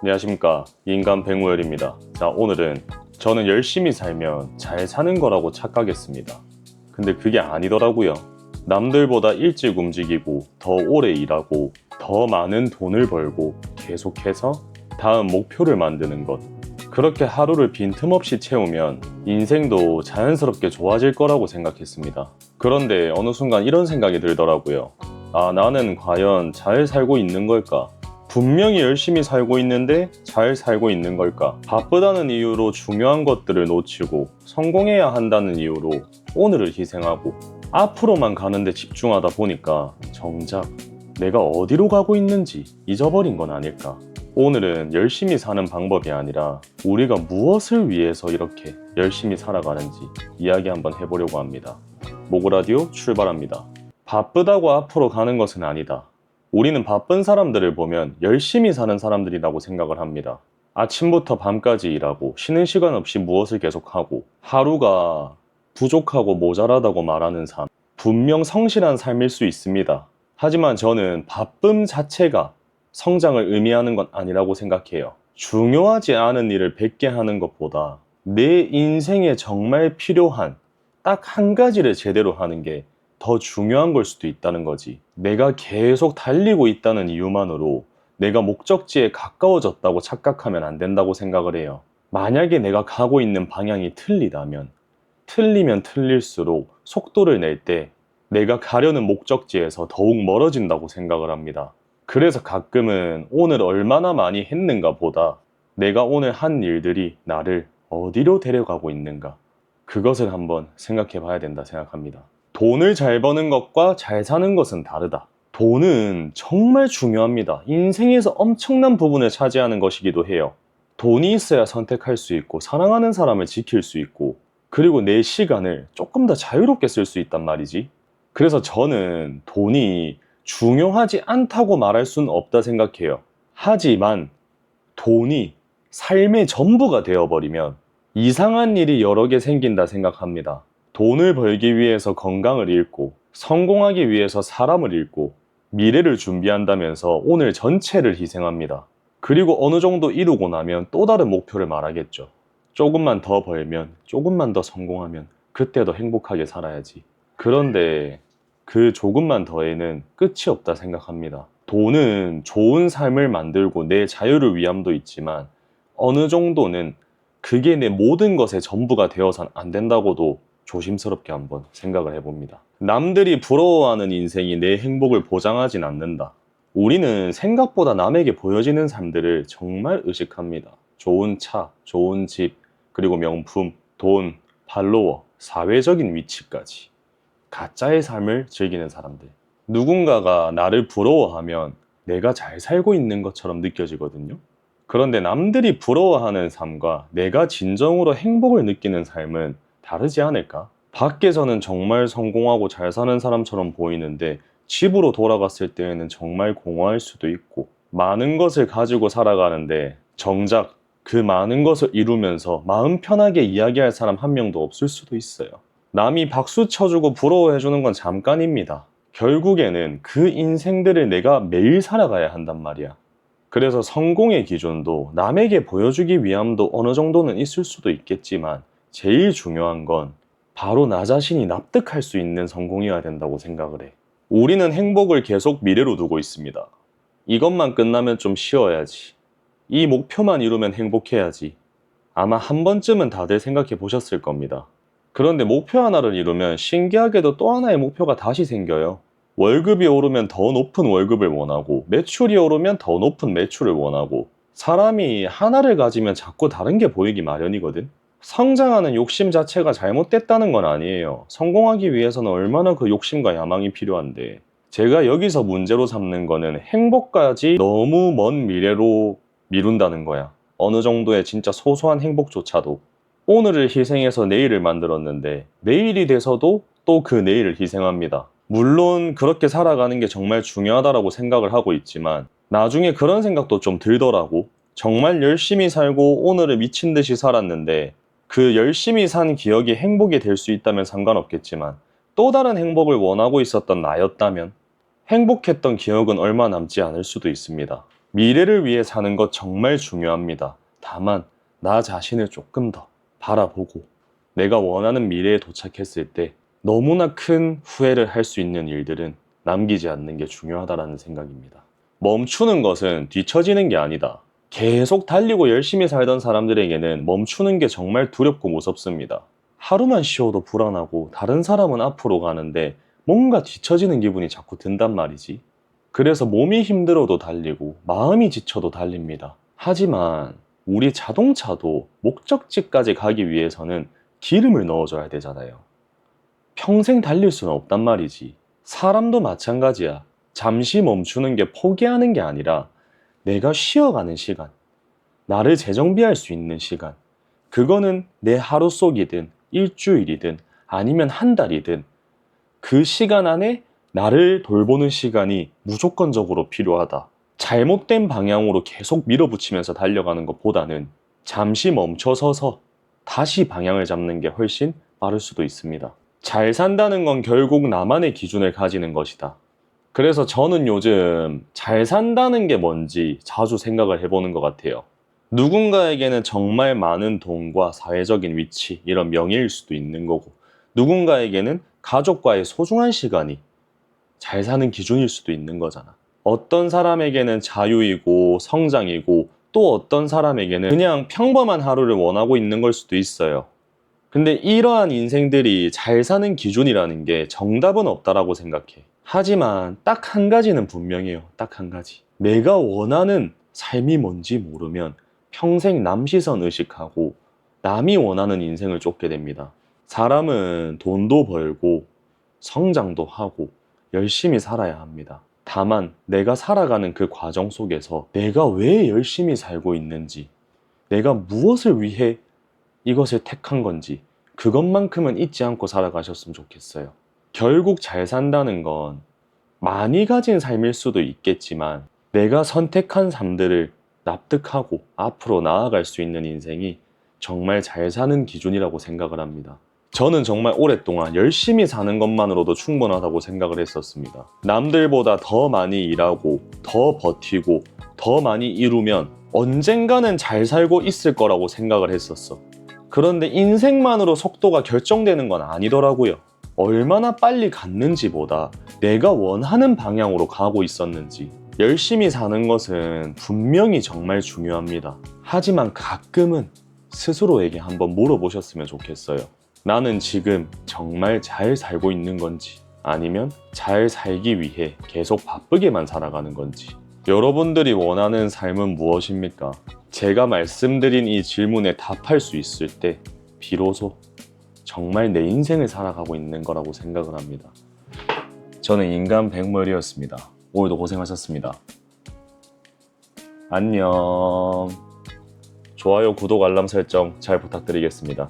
안녕하십니까, 인간 백무열입니다. 자, 오늘은 저는 열심히 살면 잘 사는 거라고 착각했습니다. 근데 그게 아니더라고요. 남들보다 일찍 움직이고 더 오래 일하고 더 많은 돈을 벌고 계속해서 다음 목표를 만드는 것, 그렇게 하루를 빈틈없이 채우면 인생도 자연스럽게 좋아질 거라고 생각했습니다. 그런데 어느 순간 이런 생각이 들더라고요. 아, 나는 과연 잘 살고 있는 걸까? 분명히 열심히 살고 있는데 잘 살고 있는 걸까? 바쁘다는 이유로 중요한 것들을 놓치고 성공해야 한다는 이유로 오늘을 희생하고 앞으로만 가는데 집중하다 보니까 정작 내가 어디로 가고 있는지 잊어버린 건 아닐까? 오늘은 열심히 사는 방법이 아니라 우리가 무엇을 위해서 이렇게 열심히 살아가는지 이야기 한번 해보려고 합니다. 모고라디오 출발합니다. 바쁘다고 앞으로 가는 것은 아니다. 우리는 바쁜 사람들을 보면 열심히 사는 사람들이라고 생각을 합니다. 아침부터 밤까지 일하고 쉬는 시간 없이 무엇을 계속하고 하루가 부족하고 모자라다고 말하는 삶, 분명 성실한 삶일 수 있습니다. 하지만 저는 바쁨 자체가 성장을 의미하는 건 아니라고 생각해요. 중요하지 않은 일을 100개 하는 것보다 내 인생에 정말 필요한 딱 한 가지를 제대로 하는 게 더 중요한 걸 수도 있다는 거지. 내가 계속 달리고 있다는 이유만으로 내가 목적지에 가까워졌다고 착각하면 안 된다고 생각을 해요. 만약에 내가 가고 있는 방향이 틀리면 틀릴수록 속도를 낼 때 내가 가려는 목적지에서 더욱 멀어진다고 생각을 합니다. 그래서 가끔은 오늘 얼마나 많이 했는가 보다 내가 오늘 한 일들이 나를 어디로 데려가고 있는가, 그것을 한번 생각해 봐야 된다 생각합니다. 돈을 잘 버는 것과 잘 사는 것은 다르다. 돈은 정말 중요합니다. 인생에서 엄청난 부분을 차지하는 것이기도 해요. 돈이 있어야 선택할 수 있고 사랑하는 사람을 지킬 수 있고 그리고 내 시간을 조금 더 자유롭게 쓸 수 있단 말이지. 그래서 저는 돈이 중요하지 않다고 말할 수는 없다 생각해요. 하지만 돈이 삶의 전부가 되어버리면 이상한 일이 여러 개 생긴다 생각합니다. 돈을 벌기 위해서 건강을 잃고 성공하기 위해서 사람을 잃고 미래를 준비한다면서 오늘 전체를 희생합니다. 그리고 어느 정도 이루고 나면 또 다른 목표를 말하겠죠. 조금만 더 벌면, 조금만 더 성공하면 그때 더 행복하게 살아야지. 그런데 그 조금만 더에는 끝이 없다 생각합니다. 돈은 좋은 삶을 만들고 내 자유를 위함도 있지만 어느 정도는 그게 내 모든 것의 전부가 되어선 안 된다고도 조심스럽게 한번 생각을 해봅니다. 남들이 부러워하는 인생이 내 행복을 보장하진 않는다. 우리는 생각보다 남에게 보여지는 삶들을 정말 의식합니다. 좋은 차, 좋은 집, 그리고 명품, 돈, 팔로워, 사회적인 위치까지. 가짜의 삶을 즐기는 사람들. 누군가가 나를 부러워하면 내가 잘 살고 있는 것처럼 느껴지거든요. 그런데 남들이 부러워하는 삶과 내가 진정으로 행복을 느끼는 삶은 다르지 않을까? 밖에서는 정말 성공하고 잘 사는 사람처럼 보이는데 집으로 돌아갔을 때에는 정말 공허할 수도 있고, 많은 것을 가지고 살아가는데 정작 그 많은 것을 이루면서 마음 편하게 이야기할 사람 한 명도 없을 수도 있어요. 남이 박수 쳐주고 부러워해주는 건 잠깐입니다. 결국에는 그 인생들을 내가 매일 살아가야 한단 말이야. 그래서 성공의 기준도 남에게 보여주기 위함도 어느 정도는 있을 수도 있겠지만 제일 중요한 건 바로 나 자신이 납득할 수 있는 성공이어야 된다고 생각을 해. 우리는 행복을 계속 미래로 두고 있습니다. 이것만 끝나면 좀 쉬어야지. 이 목표만 이루면 행복해야지. 아마 한 번쯤은 다들 생각해 보셨을 겁니다. 그런데 목표 하나를 이루면 신기하게도 또 하나의 목표가 다시 생겨요. 월급이 오르면 더 높은 월급을 원하고, 매출이 오르면 더 높은 매출을 원하고, 사람이 하나를 가지면 자꾸 다른 게 보이기 마련이거든. 성장하는 욕심 자체가 잘못됐다는 건 아니에요. 성공하기 위해서는 얼마나 그 욕심과 야망이 필요한데, 제가 여기서 문제로 삼는 거는 행복까지 너무 먼 미래로 미룬다는 거야. 어느 정도의 진짜 소소한 행복조차도. 오늘을 희생해서 내일을 만들었는데 내일이 돼서도 또 그 내일을 희생합니다. 물론 그렇게 살아가는 게 정말 중요하다고 생각을 하고 있지만 나중에 그런 생각도 좀 들더라고. 정말 열심히 살고 오늘을 미친 듯이 살았는데 그 열심히 산 기억이 행복이 될 수 있다면 상관없겠지만 또 다른 행복을 원하고 있었던 나였다면 행복했던 기억은 얼마 남지 않을 수도 있습니다. 미래를 위해 사는 것 정말 중요합니다. 다만 나 자신을 조금 더 바라보고 내가 원하는 미래에 도착했을 때 너무나 큰 후회를 할 수 있는 일들은 남기지 않는 게 중요하다는 생각입니다. 멈추는 것은 뒤처지는 게 아니다. 계속 달리고 열심히 살던 사람들에게는 멈추는 게 정말 두렵고 무섭습니다. 하루만 쉬어도 불안하고 다른 사람은 앞으로 가는데 뭔가 뒤처지는 기분이 자꾸 든단 말이지. 그래서 몸이 힘들어도 달리고 마음이 지쳐도 달립니다. 하지만 우리 자동차도 목적지까지 가기 위해서는 기름을 넣어줘야 되잖아요. 평생 달릴 수는 없단 말이지. 사람도 마찬가지야. 잠시 멈추는 게 포기하는 게 아니라 내가 쉬어가는 시간, 나를 재정비할 수 있는 시간, 그거는 내 하루 속이든 일주일이든 아니면 한 달이든 그 시간 안에 나를 돌보는 시간이 무조건적으로 필요하다. 잘못된 방향으로 계속 밀어붙이면서 달려가는 것보다는 잠시 멈춰서서 다시 방향을 잡는 게 훨씬 빠를 수도 있습니다. 잘 산다는 건 결국 나만의 기준을 가지는 것이다. 그래서 저는 요즘 잘 산다는 게 뭔지 자주 생각을 해보는 것 같아요. 누군가에게는 정말 많은 돈과 사회적인 위치, 이런 명예일 수도 있는 거고, 누군가에게는 가족과의 소중한 시간이 잘 사는 기준일 수도 있는 거잖아. 어떤 사람에게는 자유이고 성장이고 또 어떤 사람에게는 그냥 평범한 하루를 원하고 있는 걸 수도 있어요. 근데 이러한 인생들이 잘 사는 기준이라는 게 정답은 없다라고 생각해. 하지만 딱 한 가지는 분명해요. 딱 한 가지. 내가 원하는 삶이 뭔지 모르면 평생 남 시선 의식하고 남이 원하는 인생을 쫓게 됩니다. 사람은 돈도 벌고 성장도 하고 열심히 살아야 합니다. 다만 내가 살아가는 그 과정 속에서 내가 왜 열심히 살고 있는지, 내가 무엇을 위해 이것을 택한 건지 그것만큼은 잊지 않고 살아가셨으면 좋겠어요. 결국 잘 산다는 건 많이 가진 삶일 수도 있겠지만 내가 선택한 삶들을 납득하고 앞으로 나아갈 수 있는 인생이 정말 잘 사는 기준이라고 생각을 합니다. 저는 정말 오랫동안 열심히 사는 것만으로도 충분하다고 생각을 했었습니다. 남들보다 더 많이 일하고 더 버티고 더 많이 이루면 언젠가는 잘 살고 있을 거라고 생각을 했었어. 그런데 인생만으로 속도가 결정되는 건 아니더라고요. 얼마나 빨리 갔는지보다 내가 원하는 방향으로 가고 있었는지. 열심히 사는 것은 분명히 정말 중요합니다. 하지만 가끔은 스스로에게 한번 물어보셨으면 좋겠어요. 나는 지금 정말 잘 살고 있는 건지, 아니면 잘 살기 위해 계속 바쁘게만 살아가는 건지. 여러분들이 원하는 삶은 무엇입니까? 제가 말씀드린 이 질문에 답할 수 있을 때 비로소 정말 내 인생을 살아가고 있는 거라고 생각을 합니다. 저는 인간 백무열이었습니다. 오늘도 고생하셨습니다. 안녕. 좋아요, 구독, 알람 설정 잘 부탁드리겠습니다.